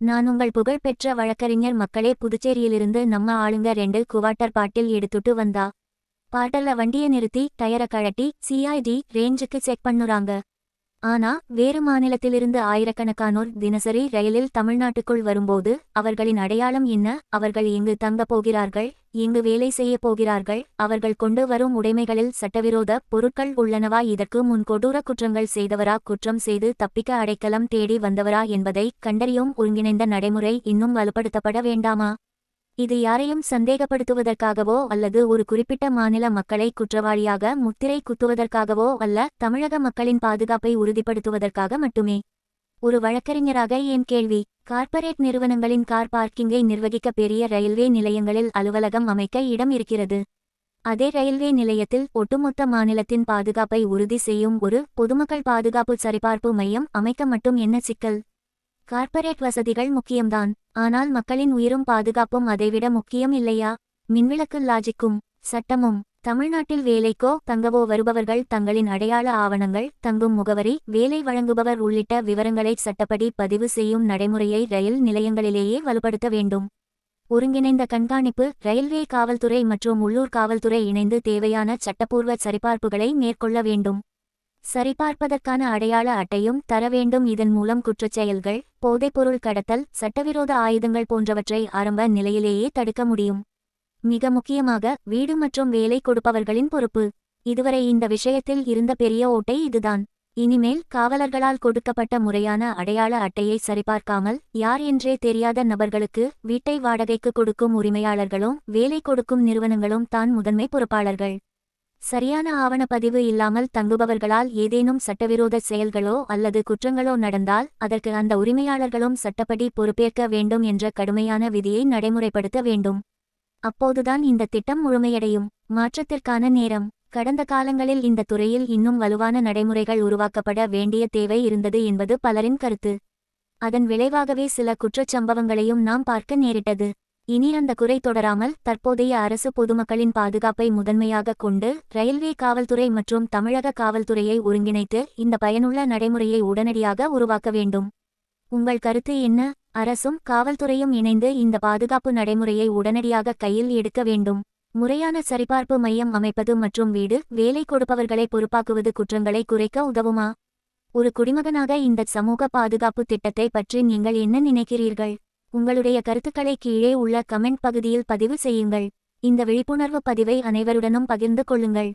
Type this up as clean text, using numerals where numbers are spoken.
நான் உங்கள் புகழ்பெற்ற வழக்கறிஞர் மக்களே. புதுச்சேரியிலிருந்து நம்ம ஆளுங்க 2 குவார்ட்டர் பாட்டில் எடுத்துட்டு வந்தா. பாட்டல்ல வண்டிய நிறுத்தி டயர கழட்டி சிஐடி ரேஞ்சுக்கு செக் பண்ணுறாங்க. ஆனா வேறு மாநிலத்திலிருந்து ஆயிரக்கணக்கானோர் தினசரி ரயிலில் தமிழ்நாட்டுக்குள் வரும்போது அவர்களின் அடையாளம் என்ன? அவர்கள் எங்கு தங்க போகிறார்கள்? எங்கு வேலை செய்ய போகிறார்கள்? அவர்கள் கொண்டு வரும் உடைமைகளில் சட்டவிரோத பொருட்கள் உள்ளனவா? இதற்கு முன் கொடூர குற்றங்கள் செய்தவரா? குற்றம் செய்து தப்பிக்க அடைக்கலம் தேடி வந்தவரா என்பதை கண்டறியும் ஒருங்கிணைந்த நடைமுறை இன்னும் வலுப்படுத்தப்பட வேண்டாமா? இது யாரையும் சந்தேகப்படுத்துவதற்காகவோ அல்லது ஒரு குறிப்பிட்ட மாநில மக்களை குற்றவாளியாக முத்திரை குத்துவதற்காகவோ அல்ல, தமிழக மக்களின் பாதுகாப்பை உறுதிப்படுத்துவதற்காக மட்டுமே. ஒரு வழக்கறிஞராக என் கேள்வி. கார்ப்பரேட் நிறுவனங்களின் கார் பார்க்கிங்கை நிர்வகிக்க பெரிய ரயில்வே நிலையங்களில் அலுவலகம் அமைக்க இடம் இருக்கிறது. அதே ரயில்வே நிலையத்தில் ஒட்டுமொத்த மாநிலத்தின் பாதுகாப்பை உறுதி செய்யும் ஒரு பொதுமக்கள் பாதுகாப்பு சரிபார்ப்பு மையம் அமைக்க மட்டும் என்ன சிக்கல்? கார்ப்பரேட் வசதிகள் முக்கியம்தான், ஆனால் மக்களின் உயிரும் பாதுகாப்பும் அதைவிட முக்கியம் இல்லையா? மின்விளக்கு லாஜிக்கும் சட்டமும். தமிழ்நாட்டில் வேலைக்கோ தங்கவோ வருபவர்கள் தங்களின் அடையாள ஆவணங்கள், தங்கும் முகவரி, வேலை வழங்குபவர் உள்ளிட்ட விவரங்களை சட்டப்படி பதிவு செய்யும் நடைமுறையை ரயில் நிலையங்களிலேயே வலுப்படுத்த வேண்டும். ஒருங்கிணைந்த கண்காணிப்பு, ரயில்வே காவல்துறை மற்றும் உள்ளூர் காவல்துறை இணைந்து தேவையான சட்டப்பூர்வ சரிபார்ப்புகளை மேற்கொள்ள வேண்டும். சரிபார்ப்பதற்கான அடையாள அட்டையும் தர வேண்டும். இதன் மூலம் குற்றச்செயல்கள், போதைப்பொருள் கடத்தல், சட்டவிரோத ஆயுதங்கள் போன்றவற்றை ஆரம்ப நிலையிலேயே தடுக்க முடியும். மிக முக்கியமாக வீடு மற்றும் வேலை கொடுப்பவர்களின் பொறுப்பு. இதுவரை இந்த விஷயத்தில் இருந்த பெரிய ஓட்டை இதுதான். இனிமேல் காவலர்களால் கொடுக்கப்பட்ட முறையான அடையாள அட்டையை சரிபார்க்காமல் யார் என்றே தெரியாத நபர்களுக்கு வீட்டை வாடகைக்கு கொடுக்கும் உரிமையாளர்களும் வேலை கொடுக்கும் நிறுவனங்களும் தான் முதன்மை பொறுப்பாளர்கள். சரியான ஆவணப்பதிவு இல்லாமல் தங்குபவர்களால் ஏதேனும் சட்டவிரோத செயல்களோ அல்லது குற்றங்களோ நடந்தால் அதற்கு அந்த உரிமையாளர்களும் சட்டப்படி பொறுப்பேற்க வேண்டும் என்ற கடுமையான விதியை நடைமுறைப்படுத்த வேண்டும். அப்போதுதான் இந்த திட்டம் முழுமையடையும். மாற்றத்திற்கான நேரம். கடந்த காலங்களில் இந்த துறையில் இன்னும் வலுவான நடைமுறைகள் உருவாக்கப்பட வேண்டிய தேவை இருந்தது என்பது பலரின் கருத்து. அதன் விளைவாகவே சில குற்றச்சம்பவங்களையும் நாம் பார்க்க நேரிட்டது. இனி அந்த குறை தொடராமல் தற்போதைய அரசு பொதுமக்களின் பாதுகாப்பை முதன்மையாக கொண்டு ரயில்வே காவல்துறை மற்றும் தமிழக காவல்துறையை ஒருங்கிணைத்து இந்த பயனுள்ள நடைமுறையை உடனடியாக உருவாக்க வேண்டும். உங்கள் கருத்து என்ன? அரசும் காவல்துறையும் இணைந்து இந்த பாதுகாப்பு நடைமுறையை உடனடியாக கையில் எடுக்க வேண்டும். முறையான சரிபார்ப்பு மையம் அமைப்பது மற்றும் வீடு, வேலை கொடுப்பவர்களை பொறுப்பாக்குவது குற்றங்களை குறைக்க உதவுமா? ஒரு குடிமகனாக இந்த சமூக பாதுகாப்பு திட்டத்தை பற்றி நீங்கள் என்ன நினைக்கிறீர்கள்? உங்களுடைய கருத்துக்களை கீழே உள்ள கமெண்ட் பகுதியில் பதிவு செய்யுங்கள். இந்த விழிப்புணர்வு பதிவை அனைவருடனும் பகிர்ந்து கொள்ளுங்கள்.